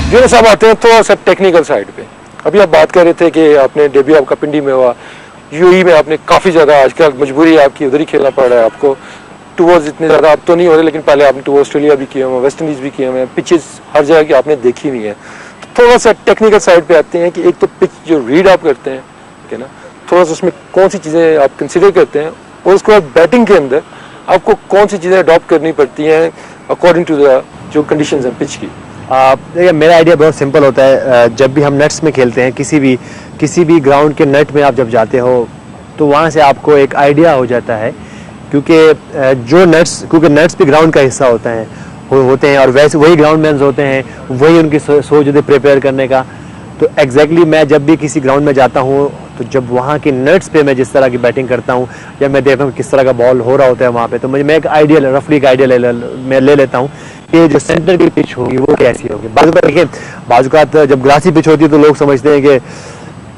जो साहब आते हैं थोड़ा सा टेक्निकल साइड पे। अभी आप बात कर रहे थे कि आपने डेब्यू आपका पिंडी में हुआ, यूएई में आपने काफ़ी ज़्यादा, आजकल मजबूरी है आपकी, उधर ही खेलना पड़ रहा है आपको। टूर्स इतने ज़्यादा अब तो नहीं हो रहे, लेकिन पहले आपने टूर ऑस्ट्रेलिया भी किए हुए, वेस्ट इंडीज़ भी किए हुए हैं, पिचेस हर जगह की आपने देखी हुई है। तो थोड़ा सा टेक्निकल साइड पे आते हैं कि एक तो पिच जो रीड आप करते हैं, ठीक है ना, थोड़ा सा उसमें कौन सी चीज़ें आप कंसिडर करते हैं, और उसके बाद बैटिंग के अंदर आपको कौन सी चीज़ें अडॉप्ट करनी पड़ती हैं अकॉर्डिंग टू द जो कंडीशंस हैं पिच की। देखिए मेरा आइडिया बहुत सिंपल होता है। जब भी हम नेट्स में खेलते हैं, किसी भी ग्राउंड के नेट में आप जब जाते हो तो वहाँ से आपको एक आइडिया हो जाता है, क्योंकि नेट्स भी ग्राउंड का हिस्सा होते हैं और वैसे वही ग्राउंड मैन्स होते हैं, वही उनकी सोच होती है प्रिपेयर करने का। तो एग्जैक्टली मैं जब भी किसी ग्राउंड में जाता हूँ तो जब वहाँ के नेट्स पे मैं जिस तरह की बैटिंग करता हूँ या मैं देखता हूँ किस तरह का बॉल हो रहा होता है वहाँ पे, तो मैं एक आइडिया रफली एक आइडिया मैं ले लेता हूँ कि जो सेंटर की पिच होगी वो कैसी होगी। बाजू का जब ग्रासी पिच होती है तो लोग समझते हैं कि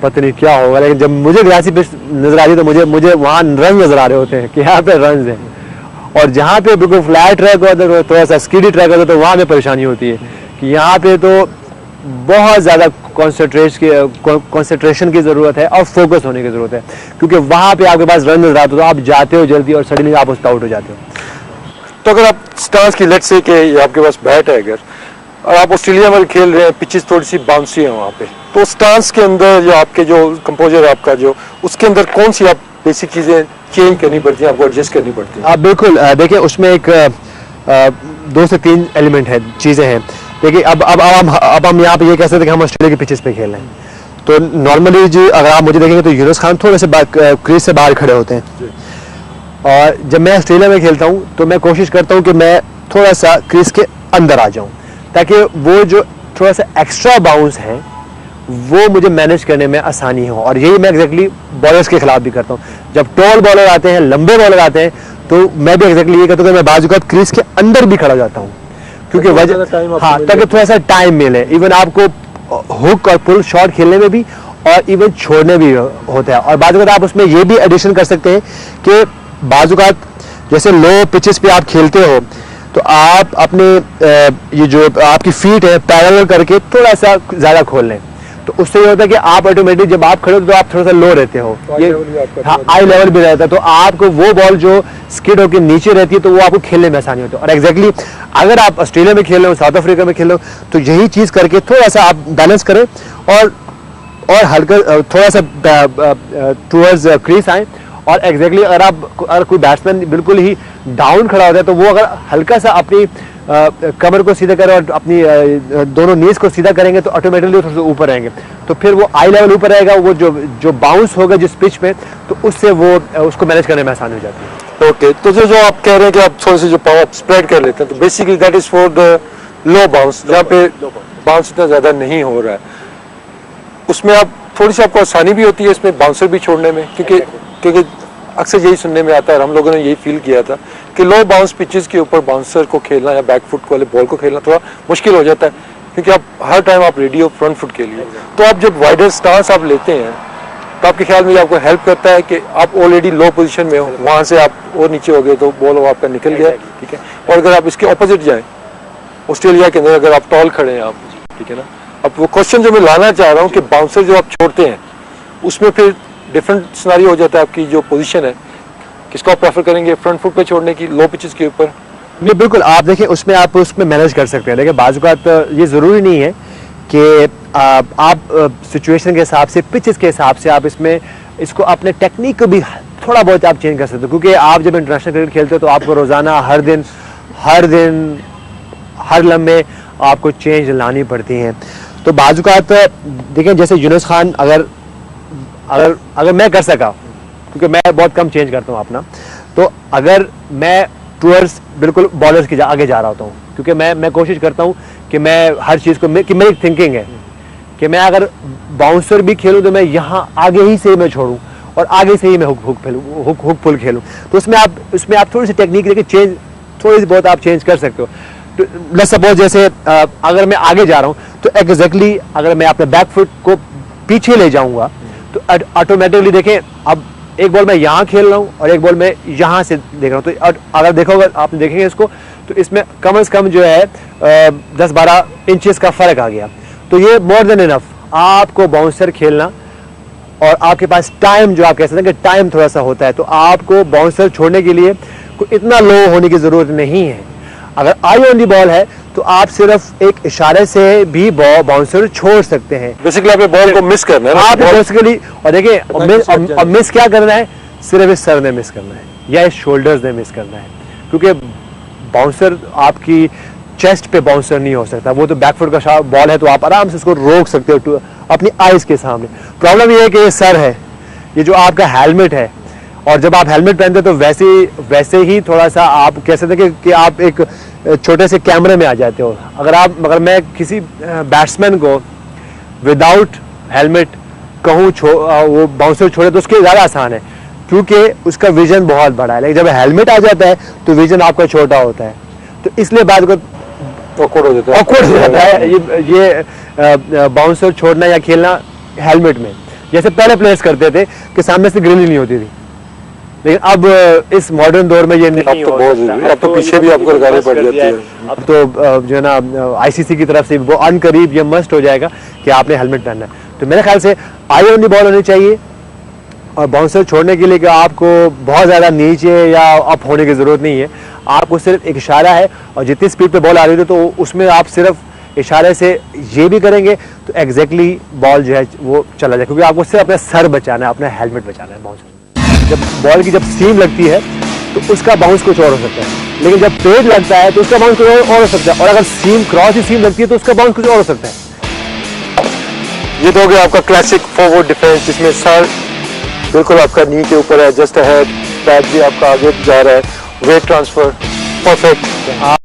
पता नहीं क्या होगा, लेकिन जब मुझे ग्रासी पिच नजर आ रही है तो मुझे वहाँ रन नजर आ रहे होते हैं कि यहाँ पे रन हैं, और जहाँ पे बिल्कुल फ्लैट ट्रैक होता है, थोड़ा सा स्कीडी ट्रैक होता है, तो वहाँ में परेशानी होती है कि यहाँ पे तो बहुत ज़्यादा कॉन्सेंट्रेशन की ज़रूरत है और फोकस होने की ज़रूरत है, क्योंकि वहाँ पे आपके पास रन नजर आते हो तो आप जाते हो जल्दी और सडनली आप उस आउट हो जाते हो। तो अगर आप स्टांस की लेट से कि आपके पास बैट है अगर, और आप ऑस्ट्रेलिया में खेल रहे हैं, पिचेस थोड़ी सी बाउंसी है वहाँ पे, तो स्टांस के अंदर जो आपके जो कंपोजर है आपका जो, उसके अंदर कौन सी आप बेसिक चीज़ें चेंज करनी पड़ती हैं, आपको एडजस्ट करनी पड़ती हैं? आप बिल्कुल देखिए उसमें एक 2 से 3 एलिमेंट है, चीज़ें हैं। देखिए अब हम यहाँ पे ये कह सकते हैं कि हम ऑस्ट्रेलिया के पिचेस पे खेल रहे हैं। तो नॉर्मली जी अगर आप मुझे देखेंगे तो यूनुस खान थोड़े से क्रीज से बाहर खड़े होते हैं, और जब मैं ऑस्ट्रेलिया में खेलता हूँ तो मैं कोशिश करता हूँ कि मैं थोड़ा सा क्रीज के अंदर आ जाऊँ, ताकि वो जो थोड़ा सा एक्स्ट्रा बाउंस है वो मुझे मैनेज करने में आसानी हो। और यही मैं एग्जैक्टली बॉलर्स के खिलाफ भी करता हूँ। जब टॉल बॉलर आते हैं, लंबे बॉलर आते हैं, तो मैं भी एग्जैक्टली ये करता हूँ कि मैं बाजू का क्रीज के अंदर भी खड़ा जाता हूँ, क्योंकि वजह ताकि थोड़ा सा टाइम मिले। इवन आपको हुक और पुल शॉट खेलने में भी और इवन छोड़ने भी होता है। और बाजू का आप उसमें ये भी एडिशन कर सकते हैं कि बाजू का जैसे लो पिचेस पे आप खेलते हो तो आप अपने ये जो आपकी फीट है पैरेलल करके थोड़ा सा ज़्यादा खोल लें, तो उससे ये होता है कि आप ऑटोमेटिक जब आप खड़े हो तो आप थोड़ा सा लो रहते हो, ये आई लेवल भी रहता है, तो आपको वो बॉल जो स्किड होकर नीचे रहती है तो वो आपको खेलने में आसानी होती है। और एग्जैक्टली अगर आप ऑस्ट्रेलिया में खेल रहे हो, साउथ अफ्रीका में खेल रहे हो, तो यही चीज़ करके थोड़ा सा आप बैलेंस करें और हल्का थोड़ा सा टूवर्ड्स क्रीज आए। और एग्जैक्टली अगर कोई बैट्समैन बिल्कुल ही डाउन खड़ा होता है तो वो अगर हल्का सा अपनी कमर को सीधा करें और अपनी दोनों नीज को सीधा करेंगे तो ऑटोमेटिकली थोड़ा सा ऊपर रहेंगे, तो फिर वो आई लेवल ऊपर रहेगा, वो जो बाउंस होगा जिस पिच पे, तो उससे वो उसको मैनेज करने में आसानी हो जाती है। ओके, तो जो आप कह रहे हैं कि आप थोड़े से जो पावर स्प्रेड कर लेते हैं, तो basically that is for the low bounce, जहाँ पे बाउंस इतना ज़्यादा नहीं हो रहा है, उसमें आप थोड़ी सी आपको आसानी भी होती है इसमें बाउंसर भी छोड़ने में, क्योंकि अक्सर यही सुनने में आता है और हम लोगों ने यही फील किया था कि लो बाउंस पिचेस के ऊपर बाउंसर को खेलना या बैक फुट वाले बॉल को खेलना थोड़ा मुश्किल हो जाता है, क्योंकि आप हर टाइम आप रेडी हो फ्रंट फुट के लिए। तो आप जब वाइडर स्टांस आप लेते हैं तो आपके ख्याल में आपको हेल्प करता है कि आप ऑलरेडी लो पोजीशन में हो, वहाँ से आप और नीचे हो गए तो बॉल आपका निकल गया, ठीक है। और अगर आप इसके ऑपोजिट जाएँ, ऑस्ट्रेलिया के अंदर अगर आप टॉल खड़े हैं आप, ठीक है ना, अब वो क्वेश्चन जो मैं लाना चाह रहा हूँ कि बाउंसर जो आप छोड़ते हैं उसमें फिर डिफरेंट सिनारियो हो जाता है, आपकी जो पोजीशन है किसको आप प्रेफर करेंगे, फ्रंट फुट पे छोड़ने की लो पिचेस के ऊपर? नहीं बिल्कुल, आप देखिए उसमें मैनेज कर सकते हैं, लेकिन बाजू का तो ये ज़रूरी नहीं है कि आप सिचुएशन के हिसाब से, पिचेस के हिसाब से आप इसको अपने टेक्निक को भी थोड़ा बहुत आप चेंज कर सकते हो, क्योंकि आप जब इंटरनेशनल क्रिकेट खेलते हो तो आपको रोज़ाना हर लम्हे आपको चेंज लानी पड़ती हैं। तो बाजू का देखें, जैसे यूनुस खान अगर मैं कर सका, क्योंकि मैं बहुत कम चेंज करता हूँ अपना, तो अगर मैं टूवर्ड्स बिल्कुल बॉलर्स के आगे जा रहा होता हूँ, क्योंकि मैं कोशिश करता हूँ कि मैं हर चीज़ को कि मेरी थिंकिंग है कि मैं अगर बाउंसर भी खेलूँ तो मैं यहाँ आगे ही से मैं छोड़ूँ और आगे से ही मैं हुक पुल खेलूँ। तो उसमें आप थोड़ी सी टेक्निक लेके चेंज थोड़ी सी बहुत आप चेंज कर सकते हो। तो लेट्स सपोज जैसे अगर मैं आगे जा रहा हूँ तो एग्जैक्टली अगर मैं अपने बैक फुट को पीछे ले जाऊँगा तो ऑटोमेटिकली देखें, अब एक बॉल मैं यहाँ खेल रहा हूँ और एक बॉल मैं यहाँ से देख रहा हूँ, तो अगर देखोगे आपने देखेंगे इसको तो इसमें कम से कम जो है 10-12 इंचेस का फर्क आ गया। तो ये मोर देन इनफ आपको बाउंसर खेलना, और आपके पास टाइम, जो आप कह सकते हैं कि टाइम थोड़ा सा होता है, तो आपको बाउंसर छोड़ने के लिए कोई इतना लो होने की ज़रूरत नहीं है। अगर आई ऑन दी बॉल है तो आप सिर्फ एक इशारे से भी बाउंसर छोड़ सकते हैं। बेसिकली आपने बॉल को मिस करना है ना, आप बॉल- बेसिकली, और देखिए और मिस क्या करना है, सिर्फ इस सर ने मिस करना है या इस शोल्डर्स ने मिस करना है, क्योंकि बाउंसर आपकी चेस्ट पे बाउंसर नहीं हो सकता। वो तो बैकफुट का बॉल है तो आप आराम से उसको रोक सकते हो अपनी आइज के सामने। प्रॉब्लम ये है कि ये सर है, ये जो आपका हेलमेट है, और जब आप हेलमेट पहनते हो तो वैसे ही थोड़ा सा आप कह सकते हैं कि आप एक छोटे से कैमरे में आ जाते हो। अगर मैं किसी बैट्समैन को विदाउट हेलमेट कहूँ वो बाउंसर छोड़े तो उसके ज़्यादा आसान है, क्योंकि उसका विजन बहुत बड़ा है। लेकिन जब हेलमेट आ जाता है तो विजन आपका छोटा होता है, तो इसलिए बात को awkward हो जाता है। awkward हो जाता है ये बाउंसर छोड़ना या खेलना हेलमेट में। जैसे पहले प्लेयर्स करते थे कि सामने से ग्रिल ही नहीं होती थी, लेकिन अब इस मॉडर्न दौर में ये नहीं अब तो बहुत जरूरी है, अब तो पीछे भी आपको लगानी पड़ जाती है। अब तो जो है ना आईसीसी की तरफ से वो अनकरीब ये मस्ट हो जाएगा कि आपने हेलमेट पहनना है। तो मेरे ख्याल से आई ऑन दी बॉल होनी चाहिए, और बाउंसर छोड़ने के लिए कि आपको बहुत ज़्यादा नीचे या अप होने की ज़रूरत नहीं है। आपको सिर्फ एक इशारा है, और जितनी स्पीड पे बॉल आ रही है तो उसमें आप सिर्फ इशारे से ये भी करेंगे तो एग्जैक्टली बॉल जो है वो चला जाए, क्योंकि आपको सिर्फ अपना सर बचाना है, अपना हेलमेट बचाना है। बाउंसर जब बॉल की जब सीम लगती है तो उसका बाउंस कुछ और हो सकता है, लेकिन जब पेड लगता है तो उसका बाउंस कुछ और हो सकता है, और अगर सीम क्रॉस ही सीम लगती है तो उसका बाउंस कुछ और हो सकता है। ये तो हो गया आपका क्लासिक फॉरवर्ड डिफेंस, जिसमें सर बिल्कुल आपका नी के ऊपर है, जस्ट अहेड, बैक भी आपका आगे जा रहा है, वेट ट्रांसफर परफेक्ट।